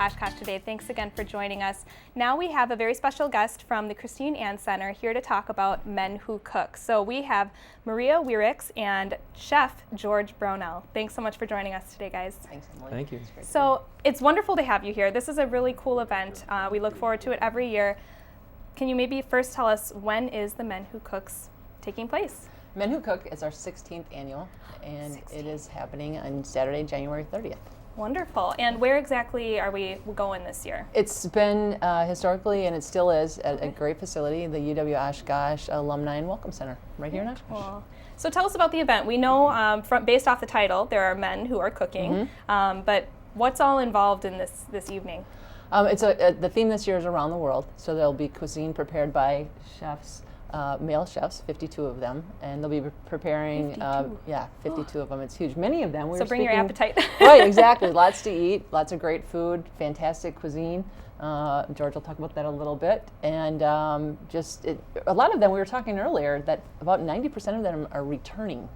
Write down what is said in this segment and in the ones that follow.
Oshkosh today. Thanks again for joining us. Now we have a very special guest from the Christine Ann Center here to talk about Men Who Cook. So we have Maria Wiericks and Chef George Brownell. Thanks so much for joining us today, guys. Thanks, Emily. Thank you. So it's wonderful to have you here. This is a really cool event. We look forward to it every year. Can you maybe first tell us, when is the Men Who Cooks taking place? Men Who Cook is our 16th annual, and it is happening on Saturday, January 30th. Wonderful. And where exactly are we going this year? It's been historically, and it still is, at a great facility, the UW Oshkosh Alumni and Welcome Center, right here in Oshkosh. Cool. So tell us about the event. We know, based off the title, there are men who are cooking, but what's all involved in this evening? The theme this year is around the world, so there'll be cuisine prepared by chefs, male chefs, 52 of them, and they'll be preparing, 52 of them. It's huge. Many of them. So bring your appetite. Right, exactly. Lots to eat, lots of great food, fantastic cuisine. George will talk about that a little bit. And a lot of them, we were talking earlier, that about 90% of them are returning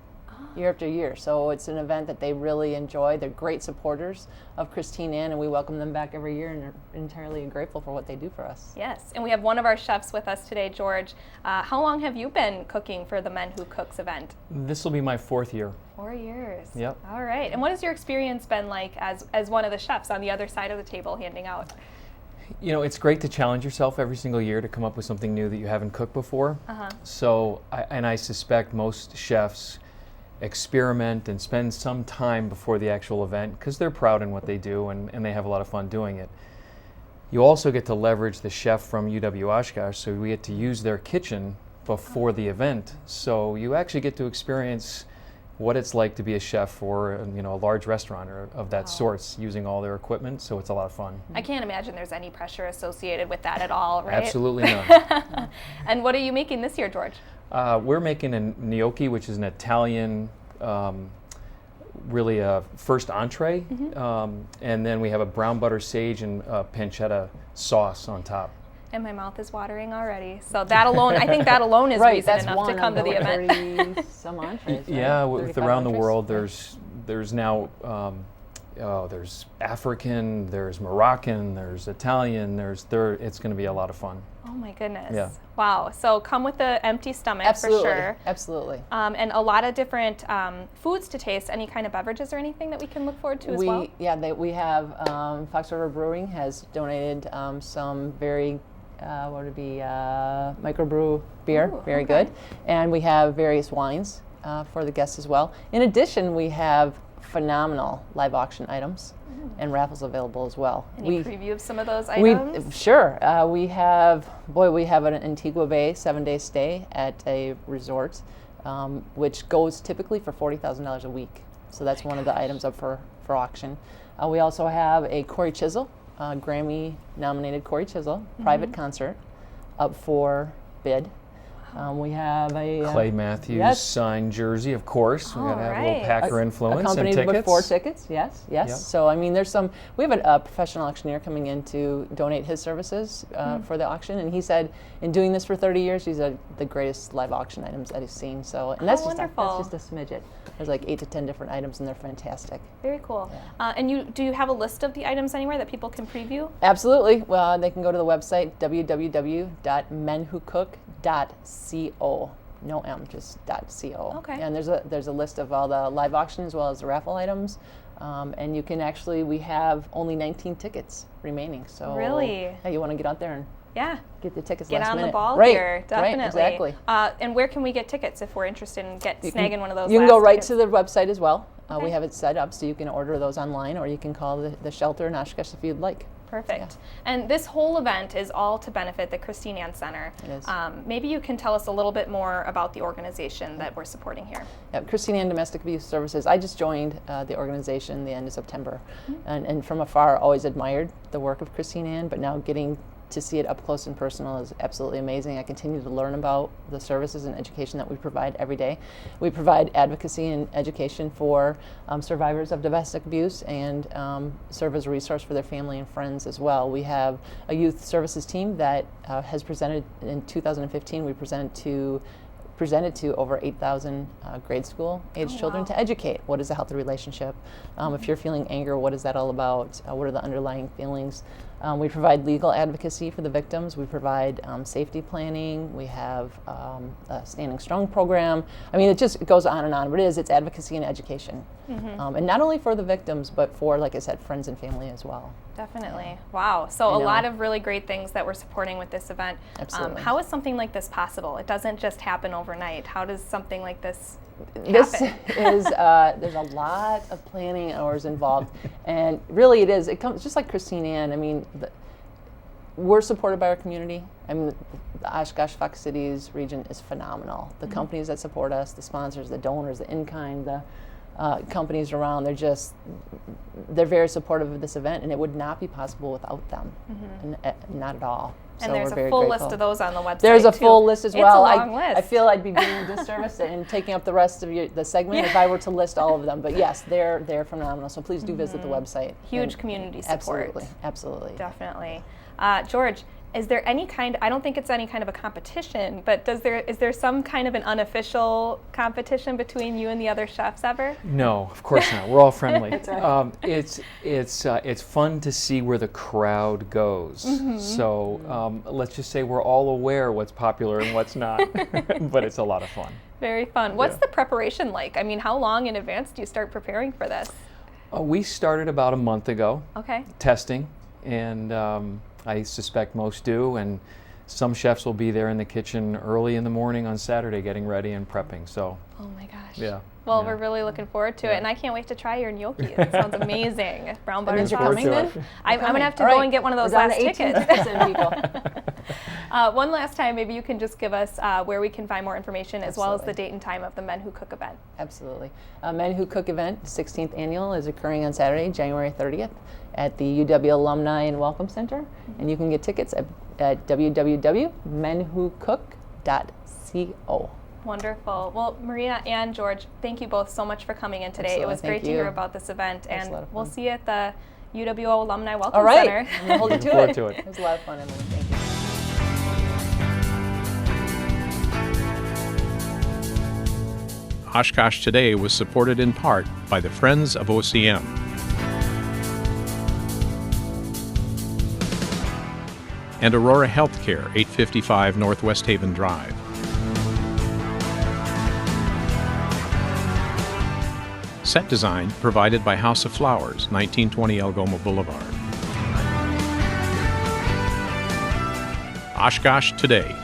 year after year. So it's an event that they really enjoy. They're great supporters of Christine Ann, and we welcome them back every year and are entirely grateful for what they do for us. Yes, and we have one of our chefs with us today, George. How long have you been cooking for the Men Who Cooks event? This will be my 4th year. 4 years. Yep. All right. And what has your experience been like as one of the chefs on the other side of the table handing out? You know, it's great to challenge yourself every single year to come up with something new that you haven't cooked before. So, I suspect most chefs experiment and spend some time before the actual event because they're proud in what they do and they have a lot of fun doing it. You also get to leverage the chef from UW Oshkosh, so we get to use their kitchen before the event. So you actually get to experience what it's like to be a chef for a large restaurant or of that sorts, using all their equipment, so it's a lot of fun. I can't imagine there's any pressure associated with that at all, right? Absolutely not. And what are you making this year, George? We're making a gnocchi, which is an Italian, really a first entree, and then we have a brown butter sage and pancetta sauce on top. And my mouth is watering already. So that alone, I think that alone is reason enough to come to the event. Some entrees, yeah, right? with around entrees? the world, there's now there's African, there's Moroccan, there's Italian, it's going to be a lot of fun. Oh my goodness. Yeah. Wow. So come with an empty stomach Absolutely. for sure. Absolutely. And a lot of different foods to taste. Any kind of beverages or anything that we can look forward to as well? Yeah, we have Fox River Brewing has donated some very microbrew beer, very good. And we have various wines for the guests as well. In addition, we have phenomenal live auction items and raffles available as well. Any preview of some of those items? Sure. We have an Antigua Bay 7-day stay at a resort, which goes typically for $40,000 a week. So that's one of the items up for auction. We also have a Corey Chisel, Grammy-nominated Corey Chisel private concert up for bid. We have a Clay Matthews signed jersey, of course. We got to have a little Packer influence and tickets. Accompanied with 4 tickets, yes. Yep. So, I mean, we have a professional auctioneer coming in to donate his services for the auction, and he said in doing this for 30 years, these are the greatest live auction items that he's seen. So, and that's just a smidget. There's like 8 to 10 different items, and they're fantastic. Very cool. Yeah. And do you have a list of the items anywhere that people can preview? Absolutely. Well, they can go to the website www.menwhocook.co. No M, just .co. Okay. And there's a list of all the live auction as well as the raffle items. And you can we have only 19 tickets remaining. So really, you want to get out there and get the tickets get last on minute. the ball Right, here, definitely. Right, exactly. And where can we get tickets if we're interested in snagging one of those? You can go right tickets? to the website as well. Okay. We have it set up so you can order those online, or you can call the shelter in Oshkosh if you'd like. Perfect. Yeah. And this whole event is all to benefit the Christine Ann Center. It is. Maybe you can tell us a little bit more about the organization that we're supporting here. Yeah, Christine Ann Domestic Abuse Services. I just joined the organization the end of September, and from afar always admired the work of Christine Ann, but now getting to see it up close and personal is absolutely amazing. I continue to learn about the services and education that we provide every day. We provide advocacy and education for survivors of domestic abuse and serve as a resource for their family and friends as well. We have a youth services team that has presented in 2015. We presented to presented to over 8,000 grade school age children to educate. What is a healthy relationship? If you're feeling anger, what is that all about? What are the underlying feelings? We provide legal advocacy for the victims. We provide safety planning. We have a Standing Strong program. I mean, it goes on and on, but it's advocacy and education. And not only for the victims, but for, like I said, friends and family as well. Definitely. Yeah. Wow. So a lot of really great things that we're supporting with this event. Absolutely. How is something like this possible? It doesn't just happen overnight. How does something like this happen? This is, there's a lot of planning hours involved. And really it comes just like Christine Ann. I mean, we're supported by our community. I mean, the Oshkosh Fox Cities region is phenomenal. The companies that support us, the sponsors, the donors, the in-kind, the companies around, they're very supportive of this event, and it would not be possible without them. Not at all. And so there's we're very a full grateful. list of those on the website. There's a full list as well. It's a long list. I feel I'd be doing a disservice and taking up the rest of the segment if I were to list all of them. But yes, they're phenomenal. So please do visit the website. Huge community support. Absolutely. Definitely. George, is there any kind, I don't think it's any kind of a competition, but is there some kind of an unofficial competition between you and the other chefs ever? No, of course not. We're all friendly. That's right. It's fun to see where the crowd goes. So let's just say we're all aware what's popular and what's not, but it's a lot of fun. Very fun. What's the preparation like? I mean, how long in advance do you start preparing for this? We started about a month ago. Okay. Testing, and I suspect most do, and some chefs will be there in the kitchen early in the morning on Saturday getting ready and prepping. So. Oh my gosh. Yeah. Well, we're really looking forward to it, and I can't wait to try your gnocchi. It sounds amazing. Brown butter sauce. Coming then? I'm going to have to go and get one of those last tickets. People. One last time, maybe you can just give us where we can find more information, as well as the date and time of the Men Who Cook event. Absolutely. Men Who Cook event, 16th annual, is occurring on Saturday, January 30th at the UW Alumni and Welcome Center. And you can get tickets at www.menwhocook.co. Wonderful. Well, Maria and George, thank you both so much for coming in today. Absolutely. It was great to hear about this event, and we'll see you at the UWO Alumni Welcome Center. I'm going to hold you to it. It was a lot of fun, Emily. Thank you. Oshkosh Today was supported in part by the Friends of OCM. And Aurora Healthcare, 855 Northwest Haven Drive. Set design provided by House of Flowers, 1920 Algoma Boulevard. Oshkosh Today.